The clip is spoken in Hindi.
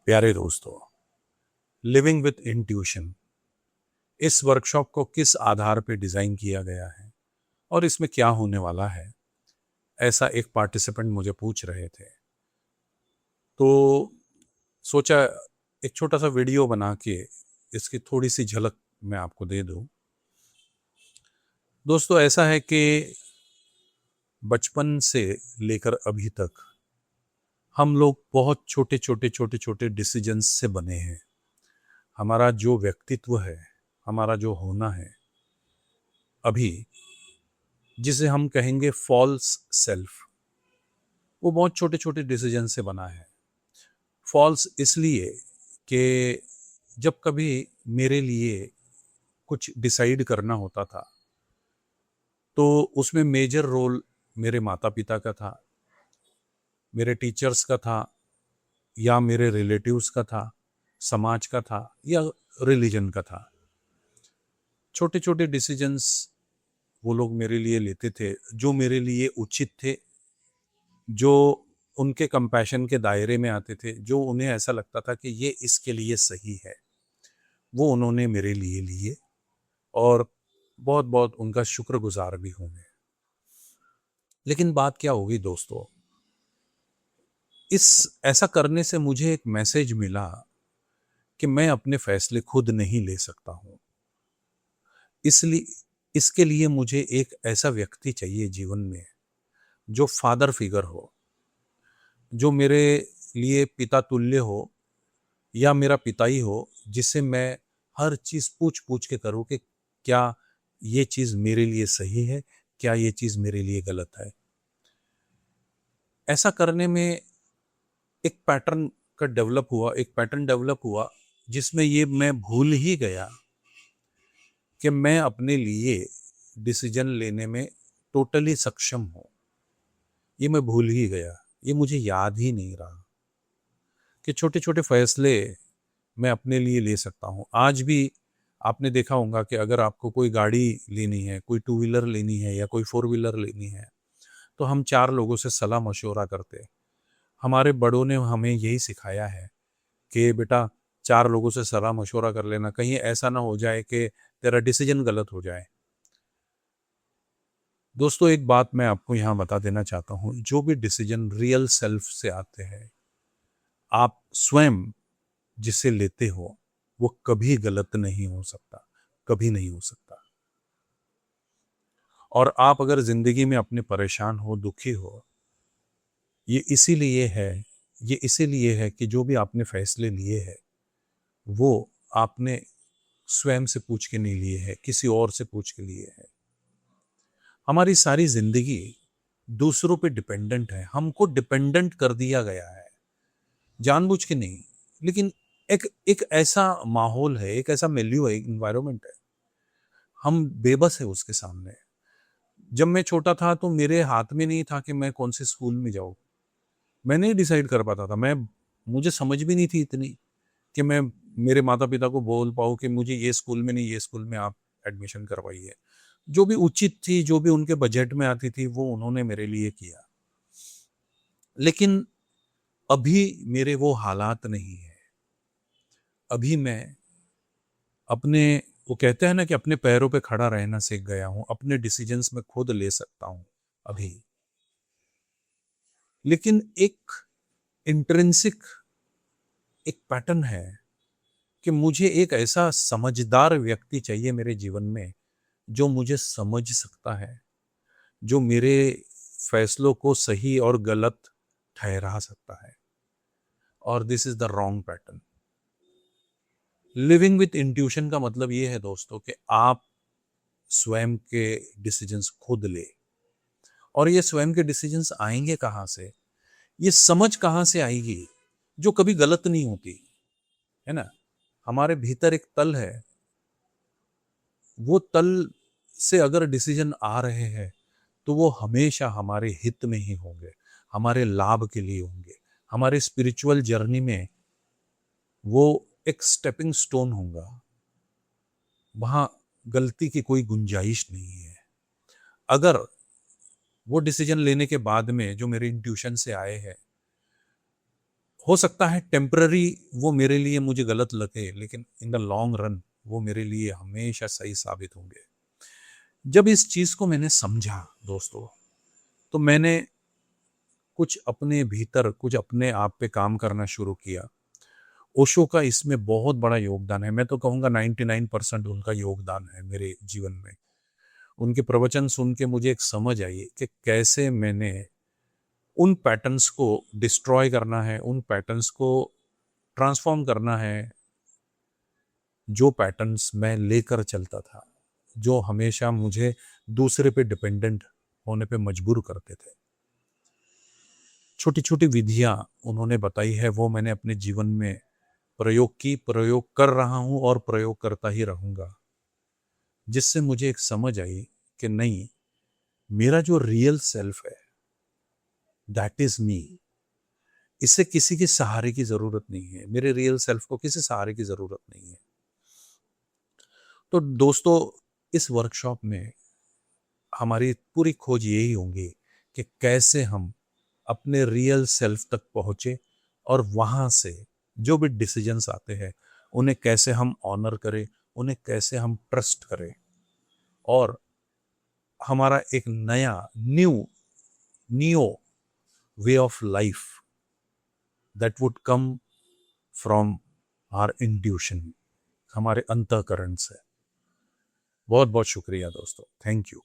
प्यारे दोस्तों, लिविंग विथ इंट्यूशन इस वर्कशॉप को किस आधार पर डिजाइन किया गया है और इसमें क्या होने वाला है, ऐसा एक पार्टिसिपेंट मुझे पूछ रहे थे। तो सोचा एक छोटा सा वीडियो बना के इसकी थोड़ी सी झलक मैं आपको दे दूं। दोस्तों, ऐसा है कि बचपन से लेकर अभी तक हम लोग बहुत छोटे छोटे छोटे छोटे डिसीजंस से बने हैं। हमारा जो व्यक्तित्व है, हमारा जो होना है अभी, जिसे हम कहेंगे फॉल्स सेल्फ, वो बहुत छोटे छोटे डिसीजन से बना है। फॉल्स इसलिए कि जब कभी मेरे लिए कुछ डिसाइड करना होता था तो उसमें मेजर रोल मेरे माता पिता का था, मेरे टीचर्स का था, या मेरे रिलेटिव्स का था, समाज का था, या रिलीजन का था। छोटे छोटे डिसीजंस वो लोग मेरे लिए लेते थे जो मेरे लिए उचित थे, जो उनके कंपैशन के दायरे में आते थे, जो उन्हें ऐसा लगता था कि ये इसके लिए सही है, वो उन्होंने मेरे लिए लिए और बहुत बहुत उनका शुक्रगुजार भी होंगे। लेकिन बात क्या होगी दोस्तों, इस ऐसा करने से मुझे एक मैसेज मिला कि मैं अपने फैसले खुद नहीं ले सकता हूं। इसलिए इसके लिए मुझे एक ऐसा व्यक्ति चाहिए जीवन में जो फादर फिगर हो, जो मेरे लिए पिता तुल्य हो या मेरा पिता ही हो, जिससे मैं हर चीज पूछ पूछ के करूं कि क्या ये चीज मेरे लिए सही है, क्या ये चीज मेरे लिए गलत है। ऐसा करने में एक पैटर्न डेवलप हुआ जिसमें ये मैं भूल ही गया कि मैं अपने लिए डिसीजन लेने में टोटली सक्षम हूं। ये मैं भूल ही गया, ये मुझे याद ही नहीं रहा कि छोटे छोटे फैसले मैं अपने लिए ले सकता हूँ। आज भी आपने देखा होगा कि अगर आपको कोई गाड़ी लेनी है, कोई टू व्हीलर लेनी है या कोई फोर व्हीलर लेनी है, तो हम चार लोगों से सलाह मशवरा करते हैं। हमारे बड़ों ने हमें यही सिखाया है कि बेटा, चार लोगों से सलाह मशवरा कर लेना, कहीं ऐसा ना हो जाए कि तेरा डिसीजन गलत हो जाए। दोस्तों, एक बात मैं आपको यहाँ बता देना चाहता हूँ, जो भी डिसीजन रियल सेल्फ से आते हैं, आप स्वयं जिसे लेते हो, वो कभी गलत नहीं हो सकता, कभी नहीं हो सकता। और आप अगर जिंदगी में अपने परेशान हो, दुखी हो, ये इसीलिए है ये इसीलिए है कि जो भी आपने फैसले लिए हैं वो आपने स्वयं से पूछ के नहीं लिए हैं, किसी और से पूछ के लिए है। हमारी सारी जिंदगी दूसरों पे डिपेंडेंट है, हमको डिपेंडेंट कर दिया गया है, जानबूझ के नहीं। लेकिन एक एक ऐसा माहौल है, एक ऐसा मिलियो है, इन्वायरमेंट है, हम बेबस है उसके सामने। जब मैं छोटा था तो मेरे हाथ में नहीं था कि मैं कौन से स्कूल में जाऊं। मैं नहीं डिसाइड कर पाता था। मुझे समझ भी नहीं थी इतनी कि मैं मेरे माता पिता को बोल पाऊँ कि मुझे ये स्कूल में नहीं, ये स्कूल में आप एडमिशन करवाइए। जो भी उचित थी, जो भी उनके बजट में आती थी, वो उन्होंने मेरे लिए किया। लेकिन अभी मेरे वो हालात नहीं है। अभी मैं अपने, वो कहते हैं ना कि अपने पैरों पे खड़ा रहना सीख गया हूं, अपने डिसीजंस में खुद ले सकता हूं अभी। लेकिन एक इंट्रिंसिक एक पैटर्न है कि मुझे एक ऐसा समझदार व्यक्ति चाहिए मेरे जीवन में जो मुझे समझ सकता है, जो मेरे फैसलों को सही और गलत ठहरा सकता है। और this is the wrong pattern. Living with intuition का मतलब ये है दोस्तों कि आप स्वयं के डिसीजंस खुद ले। और ये स्वयं के डिसीजंस आएंगे कहाँ से, ये समझ कहाँ से आएगी, जो कभी गलत नहीं होती है ना। हमारे भीतर एक तल है, वो तल से अगर डिसीजन आ रहे हैं तो वो हमेशा हमारे हित में ही होंगे, हमारे लाभ के लिए होंगे, हमारे स्पिरिचुअल जर्नी में वो एक स्टेपिंग स्टोन होगा। वहां गलती की कोई गुंजाइश नहीं है। अगर वो डिसीजन लेने के बाद में जो मेरे इंट्यूशन से आए हैं हो सकता है टेम्पररी वो मेरे लिए मुझे गलत लगे, लेकिन इन द लॉन्ग रन वो मेरे लिए हमेशा सही साबित होंगे। जब इस चीज को मैंने समझा दोस्तों, तो मैंने कुछ अपने भीतर, कुछ अपने आप पे काम करना शुरू किया। ओशो का इसमें बहुत बड़ा योगदान है। मैं तो कहूँगा 99% उनका योगदान है मेरे जीवन में। उनके प्रवचन सुन के मुझे एक समझ आई कि कैसे मैंने उन पैटर्न्स को डिस्ट्रॉय करना है, उन पैटर्न्स को ट्रांसफॉर्म करना है, जो पैटर्न्स मैं लेकर चलता था, जो हमेशा मुझे दूसरे पे डिपेंडेंट होने पे मजबूर करते थे। छोटी छोटी विधियां उन्होंने बताई है, वो मैंने अपने जीवन में प्रयोग की, प्रयोग कर रहा हूं और प्रयोग करता ही रहूंगा, जिससे मुझे एक समझ आई कि नहीं, मेरा जो रियल सेल्फ है, दैट इज मी। इससे किसी के सहारे की जरूरत नहीं है। मेरे रियल सेल्फ को किसी सहारे की जरूरत नहीं है। तो दोस्तों, इस वर्कशॉप में हमारी पूरी खोज यही होगी कि कैसे हम अपने रियल सेल्फ तक पहुंचे और वहां से जो भी डिसीजंस आते हैं उन्हें कैसे हम ऑनर करें, उन्हें कैसे हम ट्रस्ट करें, और हमारा एक नया neo way of life that would come from our intuition, हमारे अंतःकरण से। बहुत बहुत शुक्रिया दोस्तों, थैंक यू।